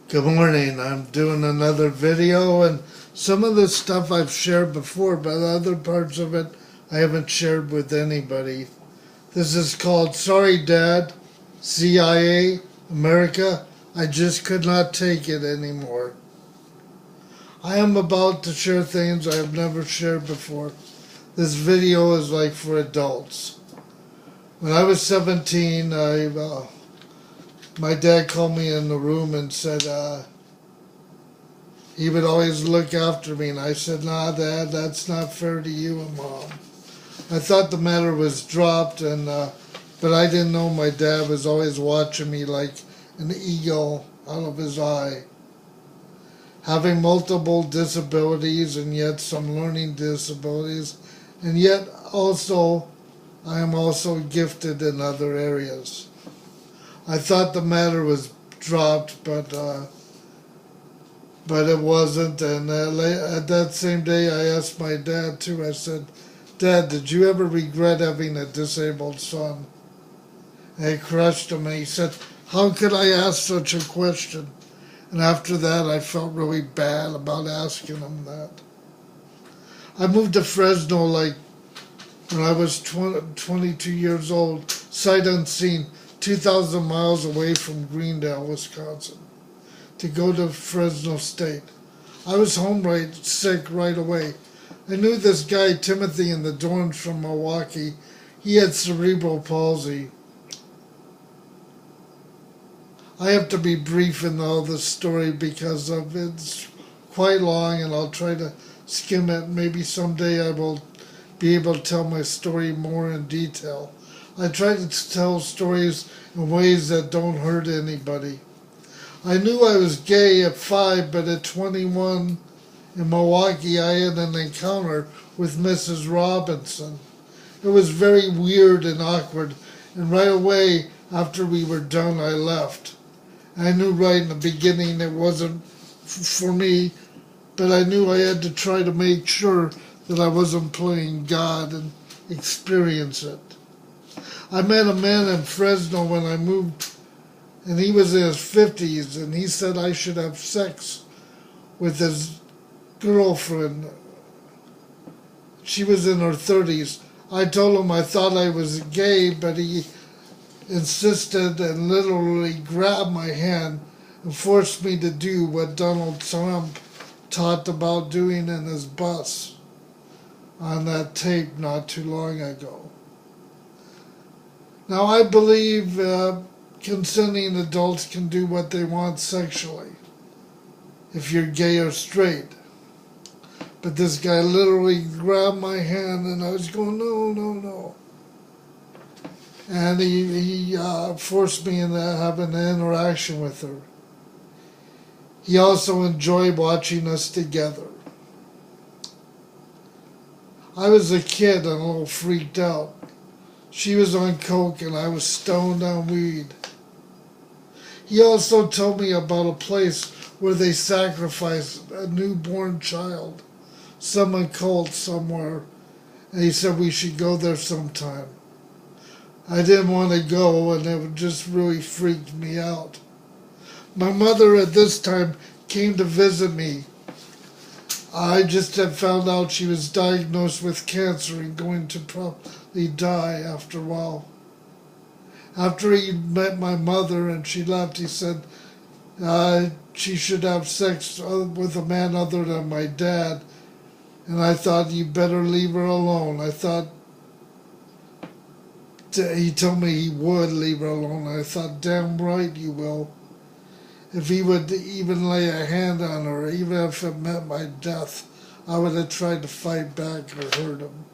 Good morning. I'm doing another video, and some of the stuff I've shared before, but other parts of it I haven't shared with anybody. This is called Sorry Dad, CIA, America. I just could not take it anymore. I am about to share things I have never shared before. This video is like for adults. When I was 17, my dad called me in the room and said he would always look after me. And I said, "Nah, Dad, that's not fair to you and Mom." I thought the matter was dropped, but I didn't know my dad was always watching me like an eagle out of his eye. Having multiple disabilities and yet some learning disabilities, and yet also I am also gifted in other areas. I thought the matter was dropped, but it wasn't. And at that same day, I asked my dad too. I said, "Dad, did you ever regret having a disabled son?" And it crushed him. And he said, "How could I ask such a question?" And after that, I felt really bad about asking him that. I moved to Fresno when I was 22 years old, sight unseen, 2,000 miles away from Greendale, Wisconsin, to go to Fresno State. I was home sick right away. I knew this guy, Timothy, in the dorms from Milwaukee. He had cerebral palsy. I have to be brief in all this story because of it's quite long, and I'll try to skim it. Maybe someday I will be able to tell my story more in detail. I try to tell stories in ways that don't hurt anybody. I knew I was gay at 5, but at 21 in Milwaukee I had an encounter with Mrs. Robinson. It was very weird and awkward, and right away after we were done I left. I knew right in the beginning it wasn't for me, but I knew I had to try to make sure that I wasn't playing God and experience it. I met a man in Fresno when I moved, and he was in his 50s, and he said I should have sex with his girlfriend. She was in her 30s. I told him I thought I was gay, but he insisted and literally grabbed my hand and forced me to do what Donald Trump talked about doing in his bus on that tape not too long ago. Now, I believe consenting adults can do what they want sexually, if you're gay or straight. But this guy literally grabbed my hand, and I was going, "No, no, no." And he forced me into having an interaction with her. He also enjoyed watching us together. I was a kid and a little freaked out. She was on coke and I was stoned on weed. He also told me about a place where they sacrifice a newborn child, some occult somewhere, and he said we should go there sometime. I didn't want to go, and it just really freaked me out. My mother at this time came to visit me. I just had found out she was diagnosed with cancer and going to probably die after a while. After he met my mother and she left, he said she should have sex with a man other than my dad. And I thought, you better leave her alone. I thought, he told me he would leave her alone. I thought, damn right you will. If he would even lay a hand on her, even if it meant my death, I would have tried to fight back or hurt him.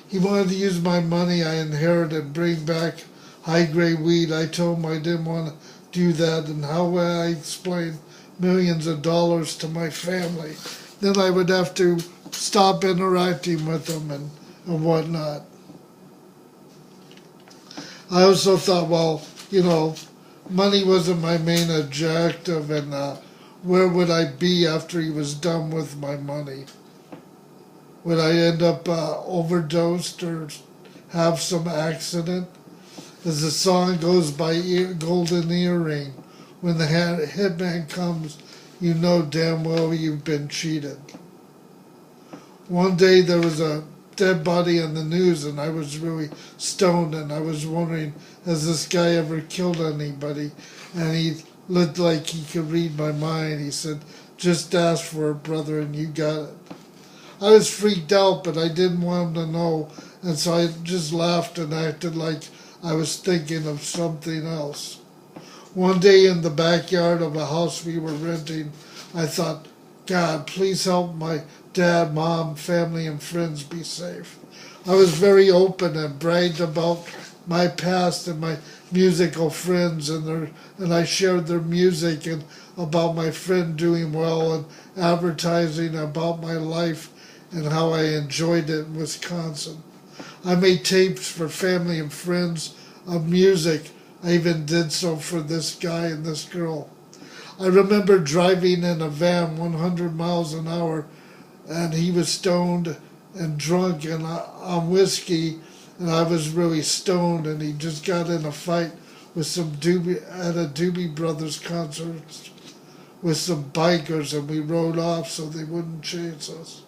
He wanted to use my money I inherited and bring back high-grade weed. I told him I didn't want to do that, and how would I explain millions of dollars to my family? Then I would have to stop interacting with them and whatnot. I also thought, well, money wasn't my main objective, and where would I be after he was done with my money? Would I end up overdosed or have some accident? as the song goes by Golden Earring. When the hitman comes, you know damn well you've been cheated. One day there was a dead body on the news and I was really stoned and I was wondering, has this guy ever killed anybody? And he looked like he could read my mind. He said, just ask for it, brother, and you got it. I was freaked out, but I didn't want him to know, and so I just laughed and acted like I was thinking of something else. One day in the backyard of a house we were renting, I thought, God, please help my dad, mom, family, and friends be safe. I was very open and bragged about my past and my musical friends, and I shared their music and about my friend doing well and advertising about my life and how I enjoyed it in Wisconsin. I made tapes for family and friends of music. I even did so for this guy and this girl. I remember driving in a van 100 miles an hour, and he was stoned and drunk and on whiskey, and I was really stoned, and he just got in a fight with some at a Doobie Brothers concert with some bikers, and we rode off so they wouldn't chase us.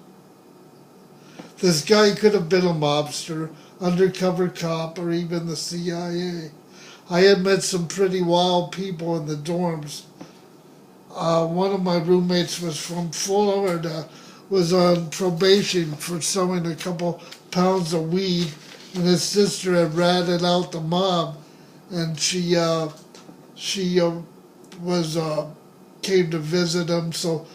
This guy could have been a mobster, undercover cop, or even the CIA. I had met some pretty wild people in the dorms. One of my roommates was from Florida, was on probation for selling a couple pounds of weed, and his sister had ratted out the mob, and she came to visit him. So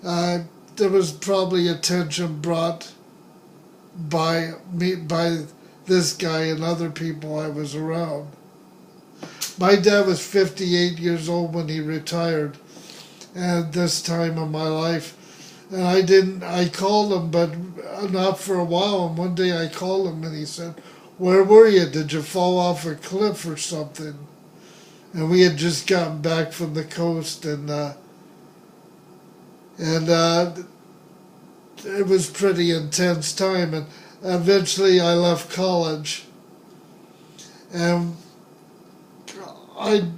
there was probably attention brought by this guy and other people I was around. My dad was 58 years old when he retired at this time of my life. And I called him, but not for a while. And one day I called him and he said, where were you? Did you fall off a cliff or something? And we had just gotten back from the coast, and it was pretty intense time. And eventually I left college. And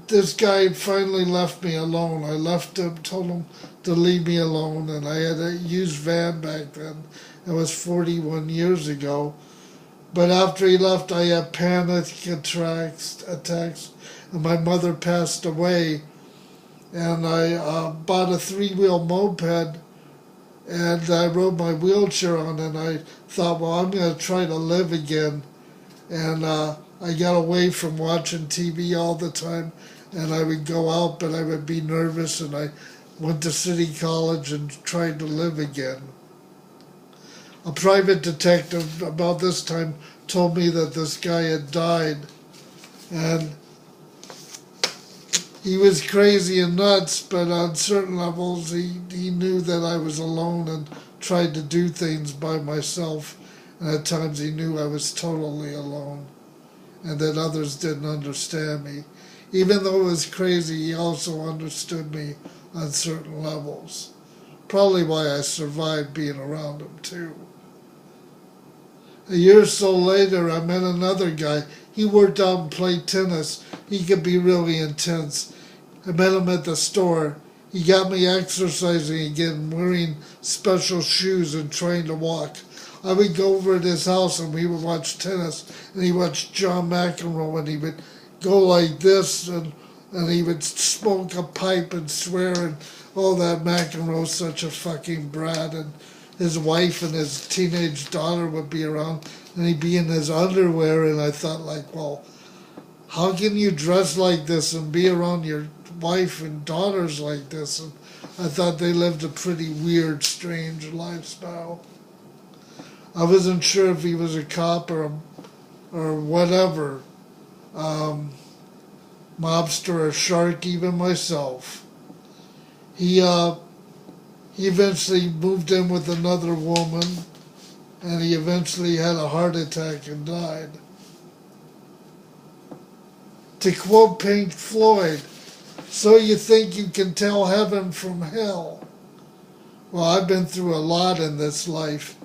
this guy finally left me alone. I left him, told him to leave me alone, and I had a used van back then. It was 41 years ago. But after he left, I had panic attacks, and my mother passed away. And I bought a 3-wheel moped, and I rode my wheelchair on, and I thought, well, I'm going to try to live again. And I got away from watching TV all the time, and I would go out, but I would be nervous, and I went to City College and tried to live again. A private detective about this time told me that this guy had died, and he was crazy and nuts, but on certain levels he knew that I was alone and tried to do things by myself, and at times he knew I was totally alone and that others didn't understand me. Even though it was crazy, he also understood me on certain levels. Probably why I survived being around him too. A year or so later, I met another guy. He worked out and played tennis. He could be really intense. I met him at the store. He got me exercising again, wearing special shoes and trying to walk. I would go over at his house and we would watch tennis, and he watched John McEnroe, and he would go like this, and he would smoke a pipe and swear, and all that. McEnroe's such a fucking brat, and his wife and his teenage daughter would be around, and he'd be in his underwear, and I thought, like, well, how can you dress like this and be around your wife and daughters like this? And I thought they lived a pretty weird, strange lifestyle. I wasn't sure if he was a cop or whatever, mobster or shark, even myself. He eventually moved in with another woman, and he eventually had a heart attack and died. To quote Pink Floyd, so you think you can tell heaven from hell. Well, I've been through a lot in this life.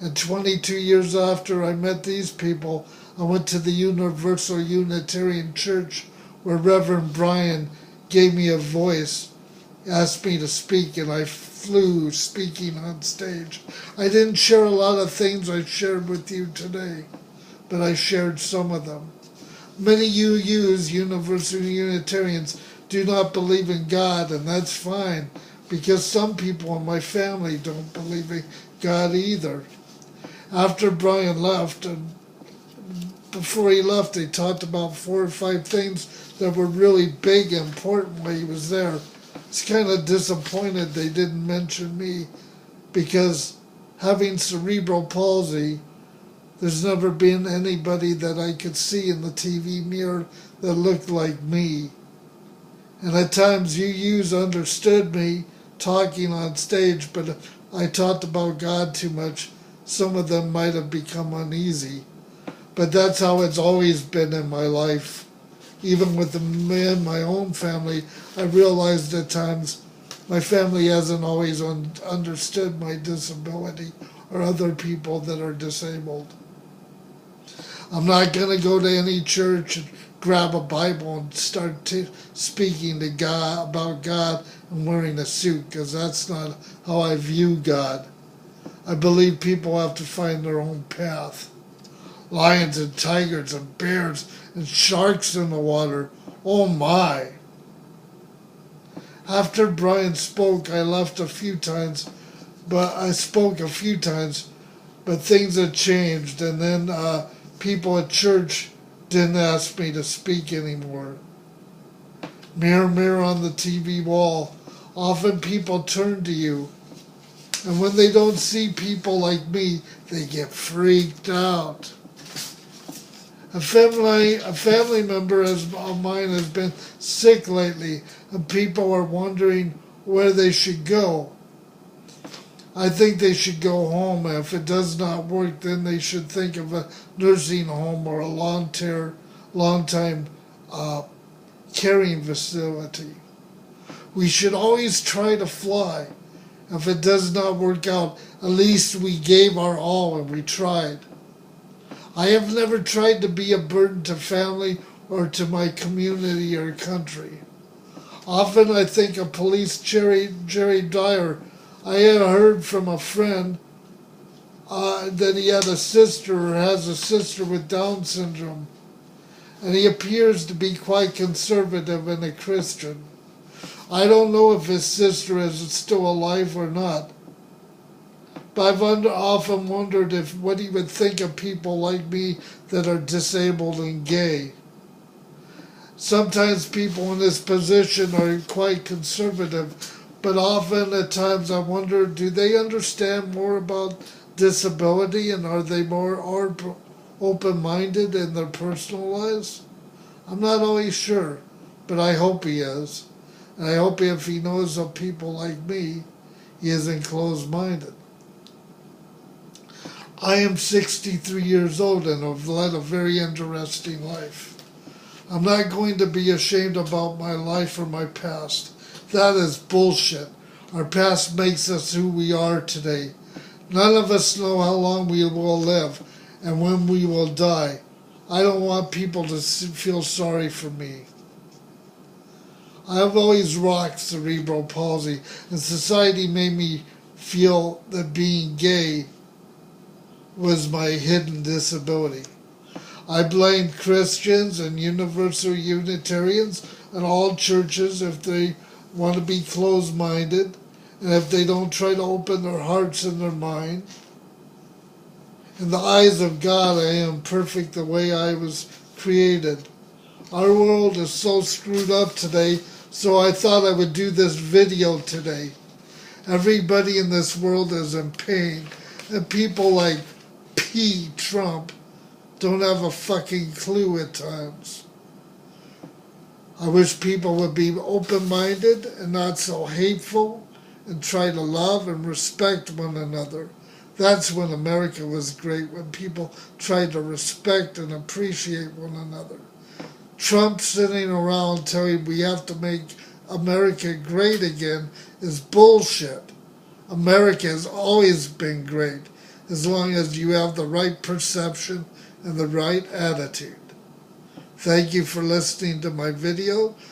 And 22 years after I met these people, I went to the Universal Unitarian Church where Reverend Brian gave me a voice, asked me to speak, and I flew speaking on stage. I didn't share a lot of things I shared with you today, but I shared some of them. Many UUs, Universal Unitarians, do not believe in God, and that's fine, because some people in my family don't believe in God either. After Brian left, and before he left, they talked about 4 or 5 things that were really big and important while he was there. I was kind of disappointed they didn't mention me, because having cerebral palsy, there's never been anybody that I could see in the TV mirror that looked like me. And at times UUs understood me talking on stage, but if I talked about God too much, some of them might have become uneasy. But that's how it's always been in my life. Even with my own family, I realized at times my family hasn't always understood my disability or other people that are disabled. I'm not going to go to any church and grab a Bible and start speaking to God about God and wearing a suit, because that's not how I view God. I believe people have to find their own path. Lions and tigers and bears and sharks in the water. Oh my. After Brian spoke, I left a few times, but things had changed, and then people at church didn't ask me to speak anymore. Mirror, mirror on the TV wall. Often people turn to you, and when they don't see people like me, they get freaked out. A family member of mine has been sick lately, and people are wondering where they should go. I think they should go home. If it does not work, then they should think of a nursing home or a long-time caring facility. We should always try to fly. If it does not work out, at least we gave our all and we tried. I have never tried to be a burden to family or to my community or country. Often I think of police Jerry Dyer. I had heard from a friend that he had a sister or has a sister with Down syndrome, and he appears to be quite conservative and a Christian. I don't know if his sister is still alive or not, but I've often wondered what he would think of people like me that are disabled and gay. Sometimes people in this position are quite conservative, but often at times I wonder, do they understand more about disability, and are they more open-minded in their personal lives? I'm not always sure, but I hope he is. And I hope if he knows of people like me, he isn't closed-minded. I am 63 years old and have led a very interesting life. I'm not going to be ashamed about my life or my past. That is bullshit. Our past makes us who we are today. None of us know how long we will live and when we will die. I don't want people to feel sorry for me. I have always rocked cerebral palsy, and society made me feel that being gay was my hidden disability. I blame Christians and Universal Unitarians and all churches if they want to be closed-minded, and if they don't try to open their hearts and their mind. In the eyes of God, I am perfect the way I was created. Our world is so screwed up today, so I thought I would do this video today. Everybody in this world is in pain, and people like P. Trump don't have a fucking clue at times. I wish people would be open-minded and not so hateful and try to love and respect one another. That's when America was great, when people tried to respect and appreciate one another. Trump sitting around telling we have to make America great again is bullshit. America has always been great as long as you have the right perception and the right attitude. Thank you for listening to my video.